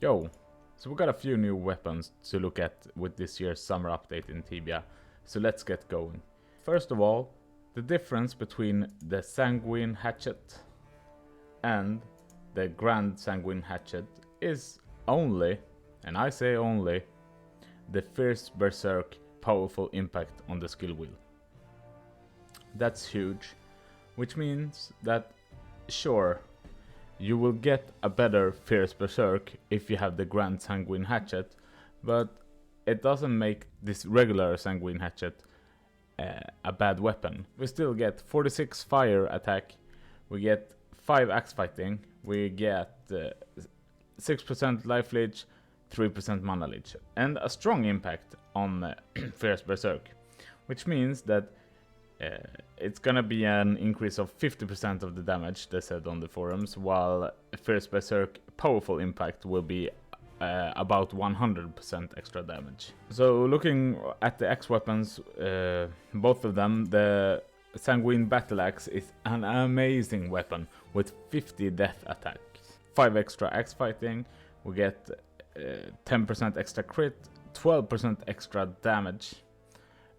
Yo, so we got a few new weapons to look at with this year's summer update in Tibia, so let's get going. First of all, the difference between the sanguine hatchet and the grand sanguine hatchet is only, and I say only, the fierce berserk powerful impact on the skill wheel. That's huge, which means that sure, you will get a better fierce berserk if you have the grand sanguine hatchet, but it doesn't make this regular sanguine hatchet a bad weapon. We still get 46 fire attack, we get 5 axe fighting, we get 6% life leech, 3% mana leech, and a strong impact on fierce berserk, which means that it's gonna be an increase of 50% of the damage, they said on the forums, while fierce berserk powerful impact will be about 100% extra damage. So looking at the axe weapons, both of them, the sanguine battle axe is an amazing weapon with 50 death attacks, 5 extra axe fighting, we get 10% extra crit, 12% extra damage,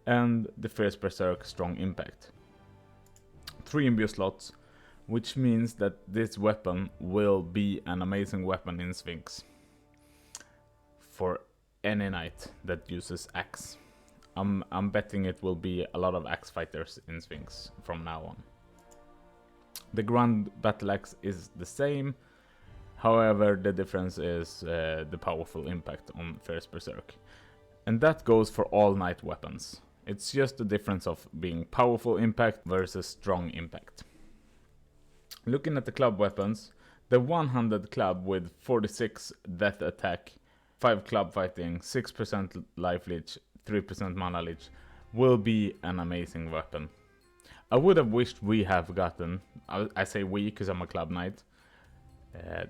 and the fierce berserk strong impact. 3 imbue slots, which means that this weapon will be an amazing weapon in Sphinx for any knight that uses axe. I'm betting it will be a lot of axe fighters in Sphinx from now on. The grand battle axe is the same, however the difference is the powerful impact on fierce berserk, and that goes for all knight weapons. It's just the difference of being powerful impact versus strong impact. Looking at the club weapons, the one-handed club with 46 death attack, 5 club fighting, 6% life leech, 3% mana leech will be an amazing weapon. I would have wished we have gotten, I say we because I'm a club knight,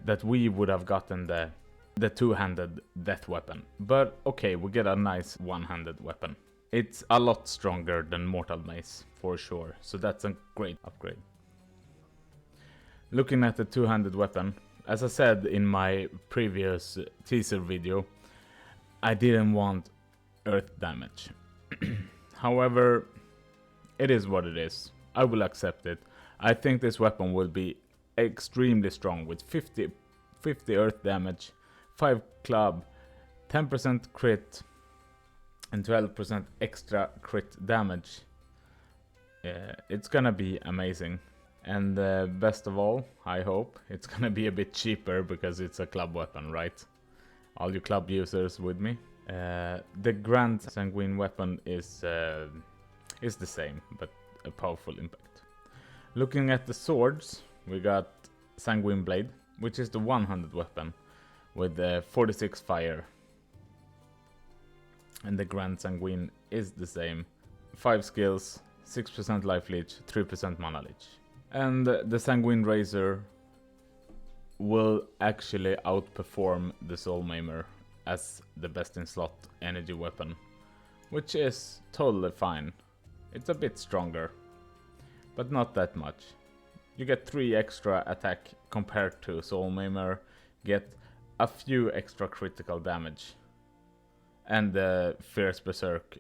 that we would have gotten the two-handed death weapon. But okay, we get a nice one-handed weapon. It's a lot stronger than Mortal Mace, for sure, so that's a great upgrade. Looking at the two-handed weapon, as I said in my previous teaser video, I didn't want earth damage. However, it is what it is. I will accept it. I think this weapon will be extremely strong with 50 earth damage, 5 club, 10% crit, and 12% extra crit damage. It's gonna be amazing, and best of all, I hope it's gonna be a bit cheaper because it's a club weapon, right? All you club users with me? The grand sanguine weapon is the same, but a powerful impact. Looking at the swords, we got sanguine blade, which is the one-handed weapon with 46 fire. And the grand sanguine is the same. 5 skills, 6% life leech, 3% mana leech. And the sanguine razor will actually outperform the soul maimer as the best in slot energy weapon, which is totally fine. It's a bit stronger, but not that much. You get 3 extra attack compared to soul maimer, get a few extra critical damage, and the fierce berserk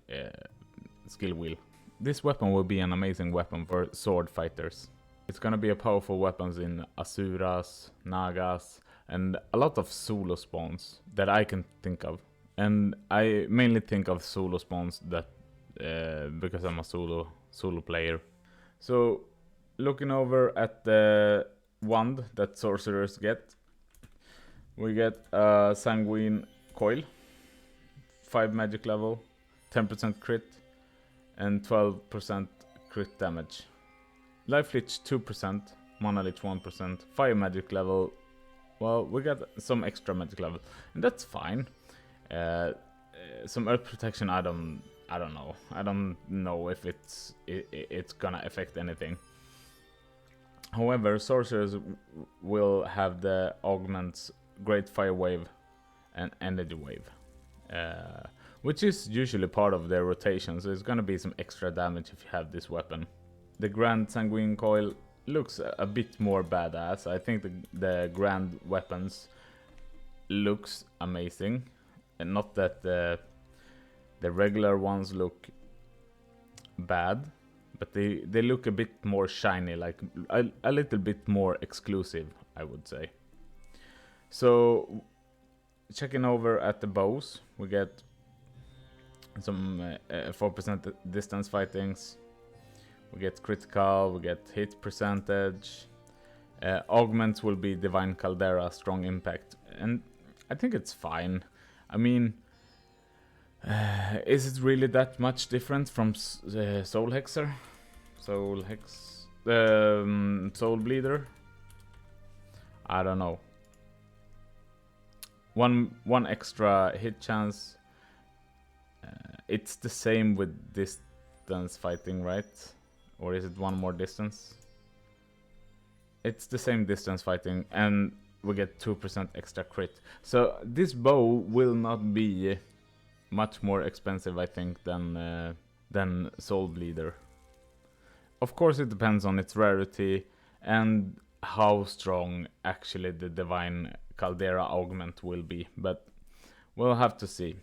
skill wheel. This weapon will be an amazing weapon for sword fighters. It's gonna be a powerful weapon in Asuras, Nagas, and a lot of solo spawns that I can think of. And I mainly think of solo spawns that because I'm a solo player. So looking over at the wand that sorcerers get, we get a sanguine coil, 5 magic level, 10% crit, and 12% crit damage. Life leech 2%, mana leech 1%, fire magic level, well, we got some extra magic level, and that's fine. Some earth protection, I don't know. I don't know if it's gonna affect anything. However, sorcerers will have the augments Great Fire Wave and Energy Wave, which is usually part of their rotation, so it's gonna be some extra damage if you have this weapon. The Grand Sanguine Coil looks a bit more badass. I think the Grand weapons looks amazing, and not that the regular ones look bad, but they look a bit more shiny, like a little bit more exclusive, I would say. So checking over at the bows, we get some 4% distance fightings, we get critical, we get hit percentage, augments will be divine caldera, strong impact, and I think it's fine. I mean, is it really that much different from Soul Hexer? Soul Bleeder? I don't know. One extra hit chance. It's the same with distance fighting, right? Or is it one more distance? It's the same distance fighting, and we get 2% extra crit. So this bow will not be much more expensive, I think, than Soul Bleeder. Of course, it depends on its rarity and how strong actually the Divine Caldera augment will be, but we'll have to see.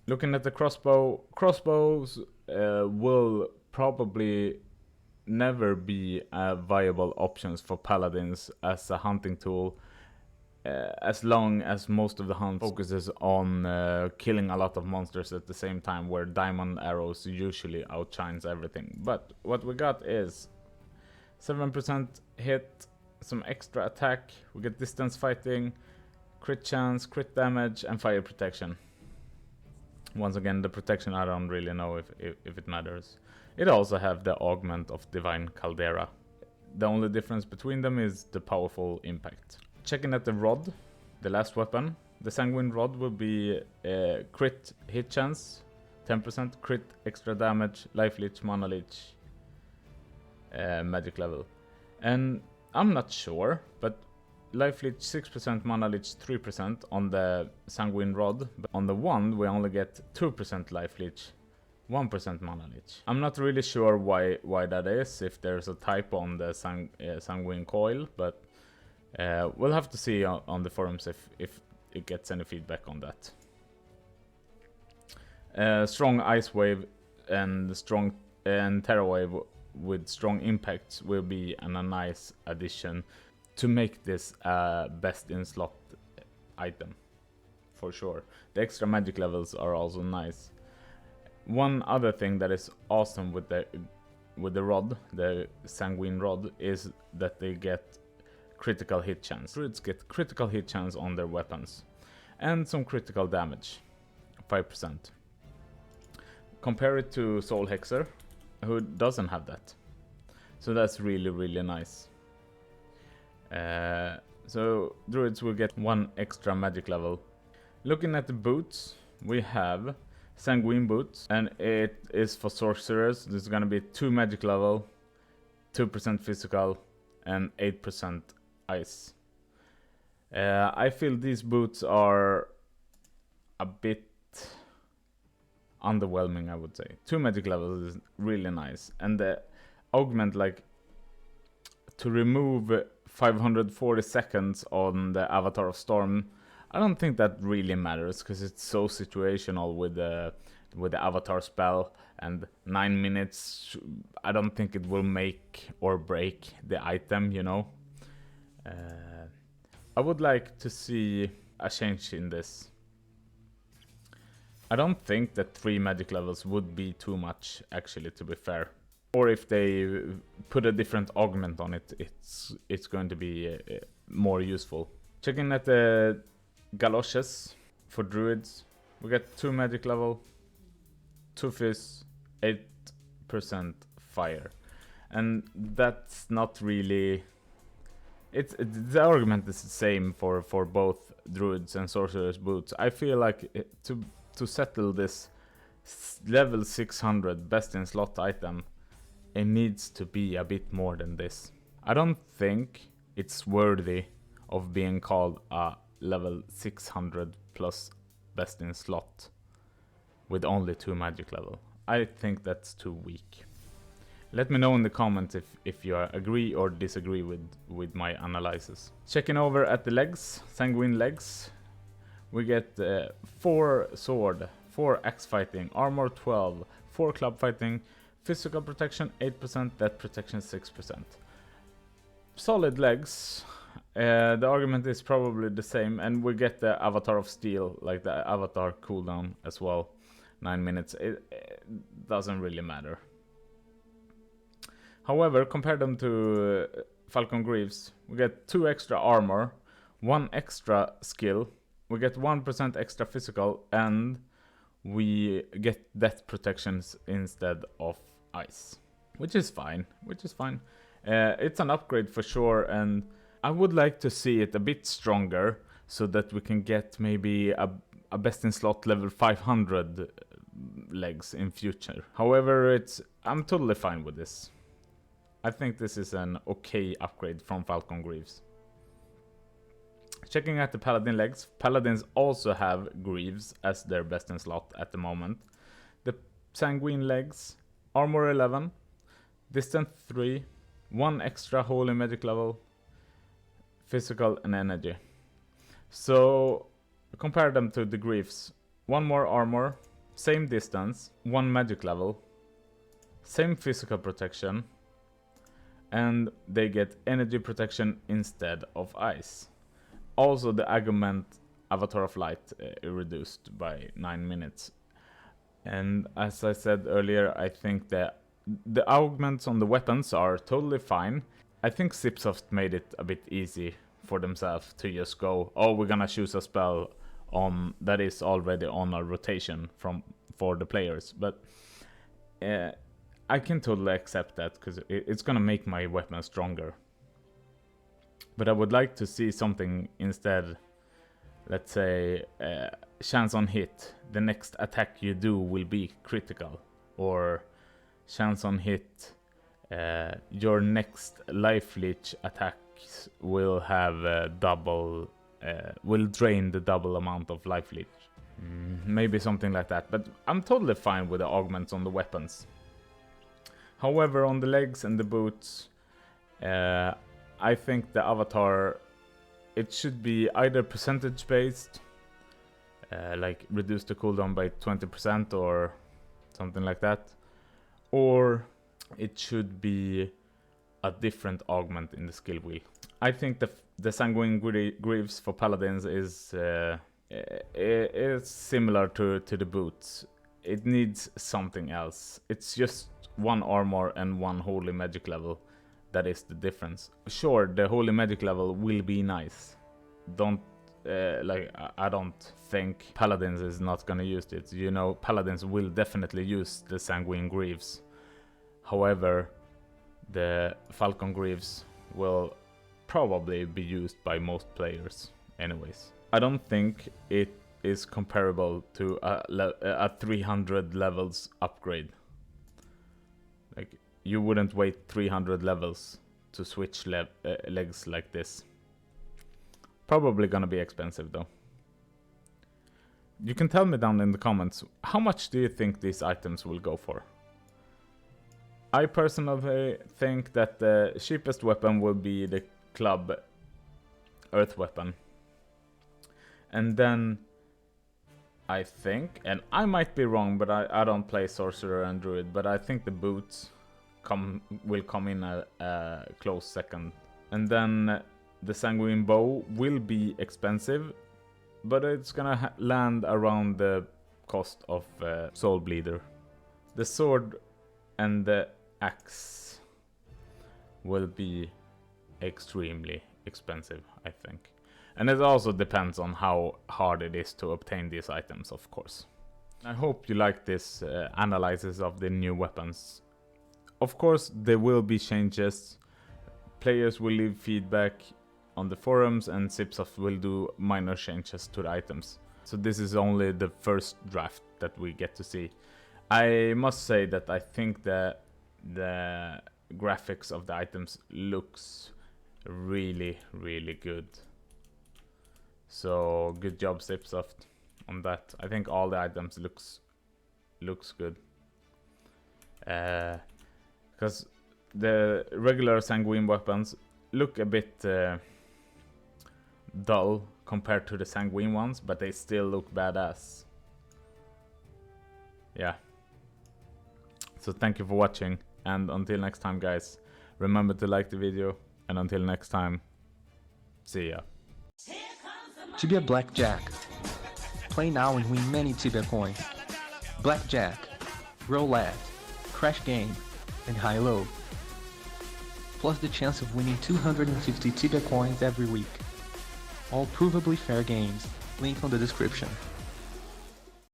Looking at the crossbows will probably never be viable options for paladins as a hunting tool, as long as most of the hunt focuses on killing a lot of monsters at the same time, where diamond arrows usually outshines everything. But what we got is 7% hit, some extra attack, we get distance fighting, crit chance, crit damage, and fire protection. Once again, the protection, I don't really know if it matters. It also have the augment of Divine Caldera. The only difference between them is the powerful impact. Checking at the rod, the last weapon, the Sanguine Rod will be crit hit chance, 10%, crit extra damage, life leech, mana leech, magic level. And I'm not sure, but life leech 6%, mana leech 3% on the Sanguine Rod. But on the wand we only get 2% life leech, 1% mana leech. I'm not really sure why that is, if there's a typo on the Sanguine Coil, but we'll have to see on the forums if it gets any feedback on that. Strong Ice Wave and Terra Wave with strong impacts will be a nice addition to make this best in slot item, for sure. The extra magic levels are also nice. One other thing that is awesome with the rod, the Sanguine Rod, is that they get critical hit chance. Druids get critical hit chance on their weapons, and some critical damage, 5%. Compare it to Soul Hexer, who doesn't have that. So that's really, really nice. So Druids will get 1 extra magic level. Looking at the boots, we have Sanguine Boots, and it is for sorcerers. There's gonna be 2 magic level, 2% physical, and 8% ice. I feel these boots are a bit underwhelming, I would say. 2 magic levels is really nice, and the augment, like, to remove 540 seconds on the Avatar of Storm, I don't think that really matters, because it's so situational with the Avatar spell, and 9 minutes, I don't think it will make or break the item, you know. I would like to see a change in this. I don't think that 3 magic levels would be too much, actually, to be fair. Or if they put a different augment on it, it's going to be more useful. Checking at the galoshes for druids, we get 2 magic level, 2 fizz, 8% fire, and that's not really. The argument is the same for both druids and sorcerers boots. I feel like to settle this level 600 best in slot item, it needs to be a bit more than this. I don't think it's worthy of being called a level 600 plus best in slot with only 2 magic level. I think that's too weak. Let me know in the comments if you agree or disagree with my analysis. Checking over at the legs, sanguine legs, we get 4 sword, 4 axe fighting, armor 12, 4 club fighting, physical protection 8%, death protection 6%. Solid legs. The argument is probably the same, and we get the avatar of steel, like the avatar cooldown as well. 9 minutes. It doesn't really matter. However, compare them to Falcon Greaves. We get 2 extra armor, 1 extra skill, we get 1% extra physical, and we get death protections instead of ice. Which is fine, it's an upgrade for sure, and I would like to see it a bit stronger so that we can get maybe a best in slot level 500 legs in future. However, I'm totally fine with this. I think this is an okay upgrade from Falcon Greaves. Checking at the Paladin legs, Paladins also have Greaves as their best in slot at the moment. The Sanguine legs, armor 11, distance 3, 1 extra holy magic level, physical and energy. So compare them to the Greaves. 1 more armor, same distance, 1 magic level, same physical protection, and they get energy protection instead of ice. Also, the augment Avatar of Light reduced by 9 minutes. And as I said earlier, I think that the augments on the weapons are totally fine. I think Zipsoft made it a bit easy for themselves to just go, oh, we're gonna choose a spell on that is already on a rotation for the players. But I can totally accept that because it's gonna make my weapon stronger. But I would like to see something instead. Let's say chance on hit, the next attack you do will be critical, or chance on hit, your next life leech attacks will have double, will drain the double amount of life leech. Maybe something like that, but I'm totally fine with the augments on the weapons. However, on the legs and the boots, I think the avatar, it should be either percentage based, like reduce the cooldown by 20% or something like that, or it should be a different augment in the skill wheel. I think the Sanguine Greaves for Paladins is similar to the boots. It needs something else. It's just 1 armor and 1 holy magic level. That is the difference. Sure, the holy magic level will be nice. I don't think Paladins is not gonna use it. You know, Paladins will definitely use the Sanguine Greaves. However, the Falcon Greaves will probably be used by most players anyways. I don't think it is comparable to a 300 levels upgrade. Like, you wouldn't wait 300 levels to switch legs like this. Probably gonna be expensive though. You can tell me down in the comments, how much do you think these items will go for? I personally think that the cheapest weapon will be the club earth weapon. And then I think, and I might be wrong, but I don't play sorcerer and druid, but I think the boots will come in a close second. And then the sanguine bow will be expensive, but it's gonna land around the cost of soul bleeder. The sword and the axe will be extremely expensive, I think. And it also depends on how hard it is to obtain these items, of course. I hope you like this analysis of the new weapons. Of course, there will be changes. Players will leave feedback on the forums, and Zipsoft will do minor changes to the items. So this is only the first draft that we get to see. I must say that I think that the graphics of the items looks really, really good. So good job, Zipsoft, on that. I think all the items looks good. Because the regular sanguine weapons look a bit dull compared to the sanguine ones, but they still look badass. Yeah. So thank you for watching, and until next time, guys, remember to like the video, and until next time, see ya. Tibia Blackjack. Play now and win many Tibia coins. Blackjack, roulette, crash game, and high-low. Plus the chance of winning 250 Tibia coins every week. All provably fair games. Link on the description.